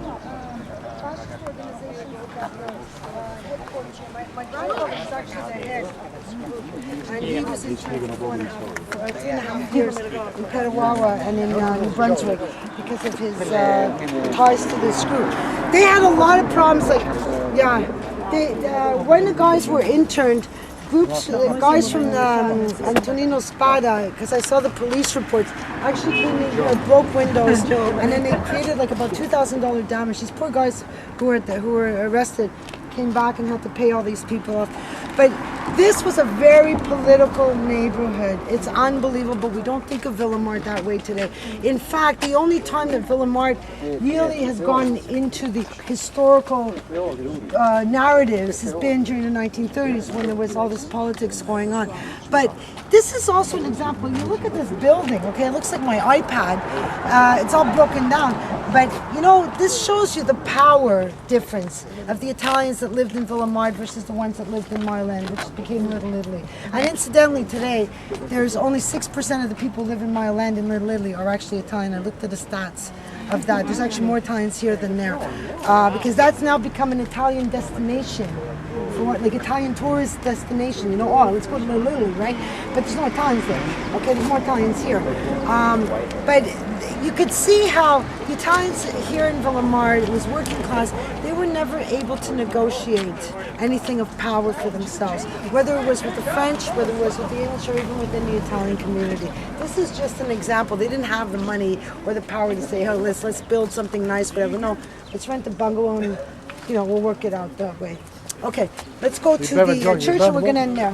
fascist organization that was headquartered here. My grandfather was actually the head, and he was in charge for 3.5 years in Petawawa and in New Brunswick because of his ties to this group. They had a lot of problems, like, when the guys were interned, groups, guys from Antonino Spada, because I saw the police reports, actually came in here, broke windows, and then they created like about $2,000 damage. These poor guys who were arrested came back and had to pay all these people off. But this was a very political neighborhood. It's unbelievable. We don't think of Ville Emard that way today. In fact, the only time that Ville Emard really has gone into the historical narratives has been during the 1930s when there was all this politics going on. But this is also an example. You look at this building, okay, it looks like my iPad. It's all broken down. But, you know, this shows you the power difference of the Italians that lived in Ville Emard versus the ones that lived in Marland, which became Little Italy. And incidentally, today, there's only 6% of the people who live in Marland in Little Italy are actually Italian. I looked at the stats of that. There's actually more Italians here than there. Because that's now become an Italian destination. For like Italian tourist destination, you know, oh, let's go to Little Italy, right? But there's no Italians there. Okay, there's more Italians here. But you could see how the Italians here in Ville Emard, it was working class, they were never able to negotiate anything of power for themselves, whether it was with the French, whether it was with the English, or even within the Italian community. This is just an example. They didn't have the money or the power to say, oh, let's build something nice, whatever. No, let's rent a bungalow and, you know, we'll work it out that way. Okay, let's go to the church and we're going to end there.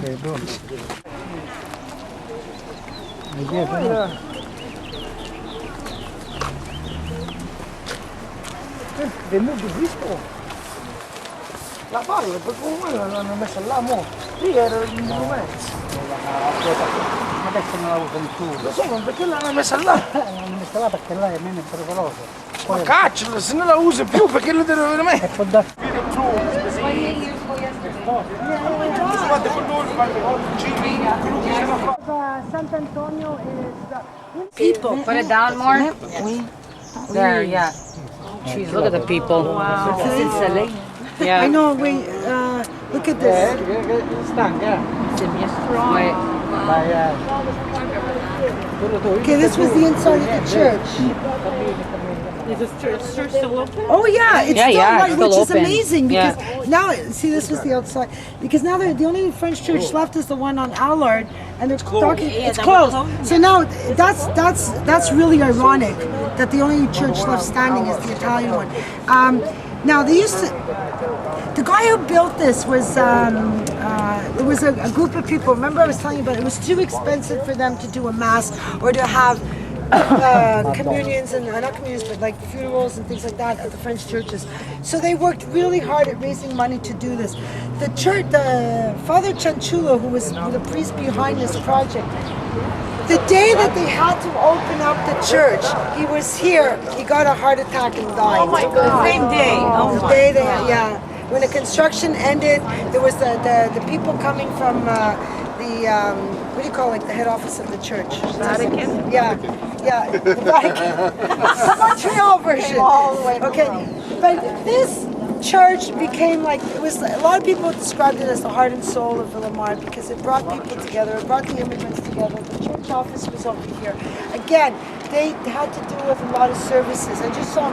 They moved the disco. La palla, per come l'hanno messa là, mo. Lì era il monumento. Adesso non la usano più. Lo so, ma perché l'hanno messa là? L'hanno messa là perché là è meno pericoloso. Ma caccia, se non la usi più perché lo devono mettere? E può dare. Sant'Antonio is people. Put it down more. There, yeah. Jeez, look at the people. Wow. Yeah. I know, wait, look at this. Okay, this was the inside of the church. Is this church still open? Oh yeah, it's still right, still which is open. amazing because now, see, this was the outside. Because now the only French church left is the one on Allard, and they're talking. It's closed. So now that's really ironic that the only church left standing is the Italian one. Now they used to. The guy who built this was, it was a group of people. Remember I was telling you about it was too expensive for them to do a mass or to have communions and not communions but like funerals and things like that at the French churches. So they worked really hard at raising money to do this. The church, the Father Chanchulo, who was the priest behind this project, the day that they had to open up the church, he was here, he got a heart attack and died. Oh my God. The same day. Oh the day they, yeah. When the construction ended, there was the people coming from the what do you call it, the head office of the church? Vatican? Yeah, the Vatican. The Montreal version. Okay, but this church became like, it was, a lot of people described it as the heart and soul of Ville Emard because it brought people together, it brought the immigrants together. The church office was over here. Again, they had to do with a lot of services. I just saw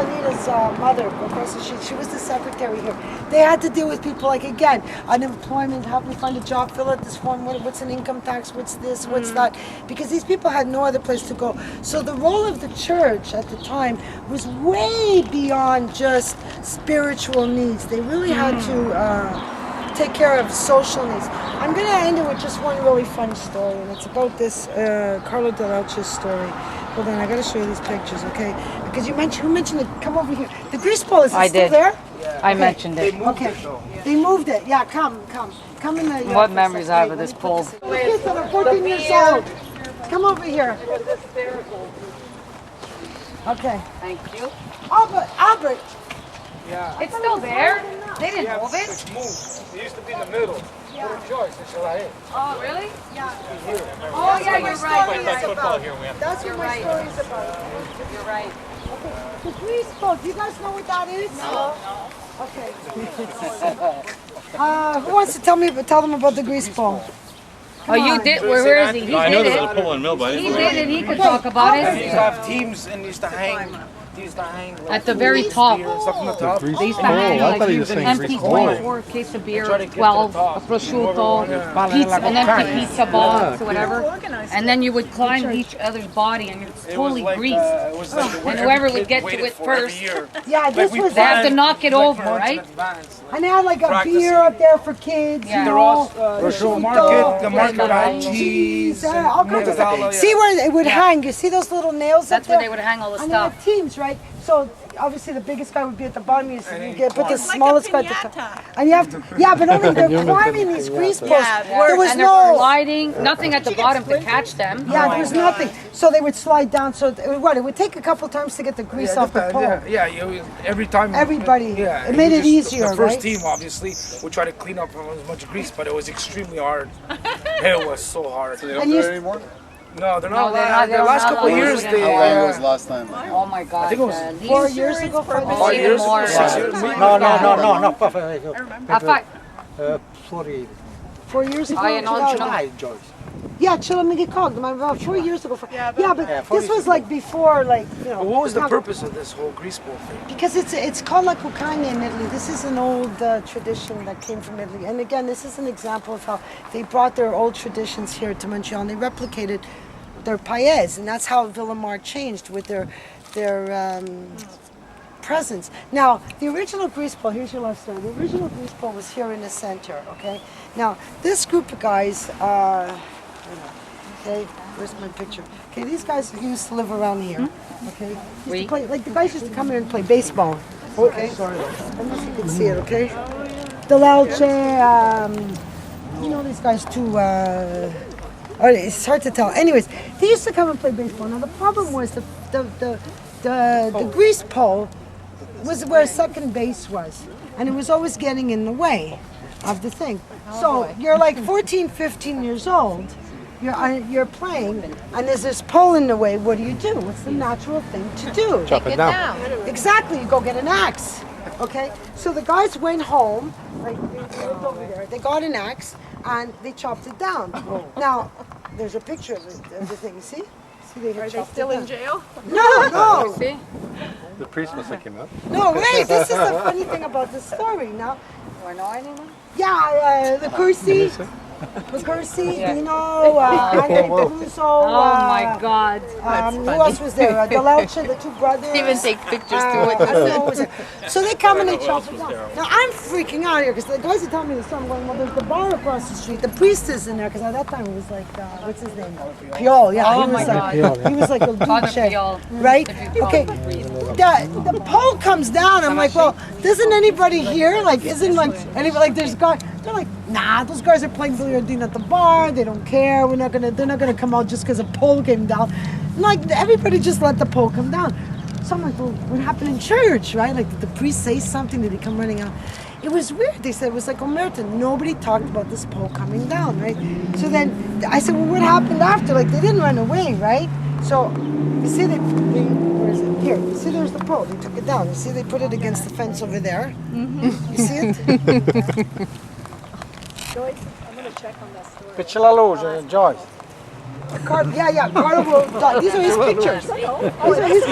Nita's mother across the street. She was the secretary here. They had to deal with people like, again, unemployment, help me find a job, fill out this form, what's an income tax, what's this, what's that, because these people had no other place to go. So the role of the church at the time was way beyond just spiritual needs. They really had to take care of social needs. I'm going to end it with just one really fun story, and it's about this Carlo Dell'Elce's story. Hold on, I got to show you these pictures, okay? Because who mentioned it? Come over here. The grease pole, is it still there? Yeah. I mentioned it. Okay. They moved it. Yeah, come in the. What memories I have of this pole? The kids that are 14 years old. Come over here. Okay. Thank you. Albert. Yeah. It's still there? They didn't move it? It's moved. It used to be in the middle. Joyce, it's right here. Oh, really? Yeah. Oh, yeah, you're right. That's what my story is about. You're right. The grease pole. Do you guys know what that is? No. Okay. Who wants to tell them about the grease pole? Oh, you did? Where is he? He I know did there's a it. pole in Mill, but I He didn't know did it. He could talk about They it. used to have teams and they used to hang. They used to hang like, At the very top. beer and stuff on the top. They used to hang I thought he was like saying empty grease pole. 24 case of beer, Try to get to the 12, a top. prosciutto, pizza, an empty pizza box, or whatever. And then you would climb each other's body and it's totally greased. It was like And whoever would get to it first, Yeah, this was they have to knock it over, right? and they had like a practicing. beer up there for kids. Yeah. You know, The market had cheese. all kinds of stuff. Mortadella, See where it would hang? You see those little nails That's up there? where they would hang all the And they had stuff. teams, right? So obviously the biggest guy would be at the bottom. You get put the Like a smallest guy at the top. piñata. And you have to, yeah, but only they're climbing these grease poles. Yeah, There was And they're no, sliding, nothing at the bottom to catch them. yeah, there was nothing. So they would slide down. So it would take a couple times to get the grease off the pole. Every time. Everybody. Yeah, It made you it just- easier, The first right? team, obviously, would try to clean up as much grease, but it was extremely hard. It was so hard. They And don't you do it anymore? No, they're No, not. they're allowed. not- The they're last not couple of allowed years, to they. do How long was last time? Oh my God. think it was at least 4 years ago, 5 Oh, years even years more. ago, 6 years. No, Five. fuori. 4 years ago. Oh, yeah, no, No, no. Dai, Joyce. Yeah, Chillamigikog, about 4 years ago. Yeah, but four this years was like before, like, you know. But what was the not- purpose of this whole grease pole thing? Because it's called la cucagna in Italy. This is an old tradition that came from Italy. And again, this is an example of how they brought their old traditions here to Montreal and they replicated their pailles. And that's how Ville Emard changed with their presence. Now, the original grease pole, here's your last story. The original grease pole was here in the center, okay? Now, this group of guys, okay, where's my picture? Okay, these guys used to live around here, okay? Used to play, like the guys used to come here and play baseball, okay? I don't know if you can see it, okay? The Lelche, you know these guys too, it's hard to tell. Anyways, they used to come and play baseball. Now, the problem was the grease pole was where second base was, and it was always getting in the way of the thing. So you're like 14, 15 years old, you're playing, and there's this pole in the way. What do? What's the natural thing to do? Chop it down. Exactly, you go get an axe. Okay, so the guys went home, like they lived over there. They got an axe and they chopped it down. Now, there's a picture of the thing. You see? See, they Are they still in jail? No. See? The priest must have came up. No, wait, this is the funny thing about the story. Now, Or no anyone? yeah, the Cursi, Dino, Andre Peluso. Oh my God. Who else was there? The Lelche, the two brothers. Even take pictures to I it. don't know who was there. So they come and they chop it down. Now I'm freaking out here because the guys are telling me the story. I'm going, well, there's the bar across the street. The priest is in there because at that time it was like, what's his name? Piol. Yeah, Oh he my was like, God. he was like a Father duce, Piol. right? Okay. The pole comes down. I'm like, well, doesn't anybody here like? Isn't like anybody like? There's guys. They're like, nah, those guys are playing billiardine at the bar. They don't care. They're not gonna come out just because a pole came down. And like everybody just let the pole come down. So I'm like, well, what happened in church, right? Like, did the priest say something? Did he come running out? It was weird. They said it was like omerta. Nobody talked about this pole coming down, right? So then I said, well, what happened after? Like, they didn't run away, right? So you see, where is it? Here. You see, there's the pole. They took it down. You see, they put it against the fence over there. You see it? Joyce, I'm going to check on that story. Che c'è la luce, Joyce. Carlo will. These are his pictures.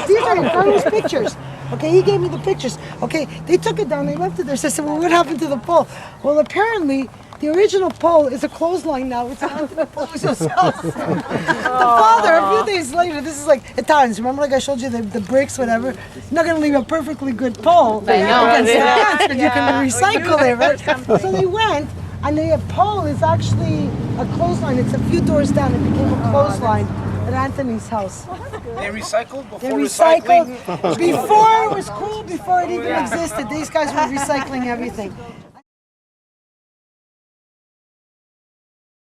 These are Carlo's pictures. Okay, he gave me the pictures. Okay, they took it down, they left it there. So I said, well, what happened to the pole? Well, apparently, the original pole is a clothesline now. It's Anthony Peluso's house. The father, a few days later, this is like Italians. Remember, like I showed you the bricks, whatever. You're not gonna leave a perfectly good pole against the fence, but you can recycle it, right? So they went. And the pole is actually a clothesline. It's a few doors down. It became a clothesline at Anthony's house. They recycled before They recycled recycling. before it was cool, before it even existed. These guys were recycling everything.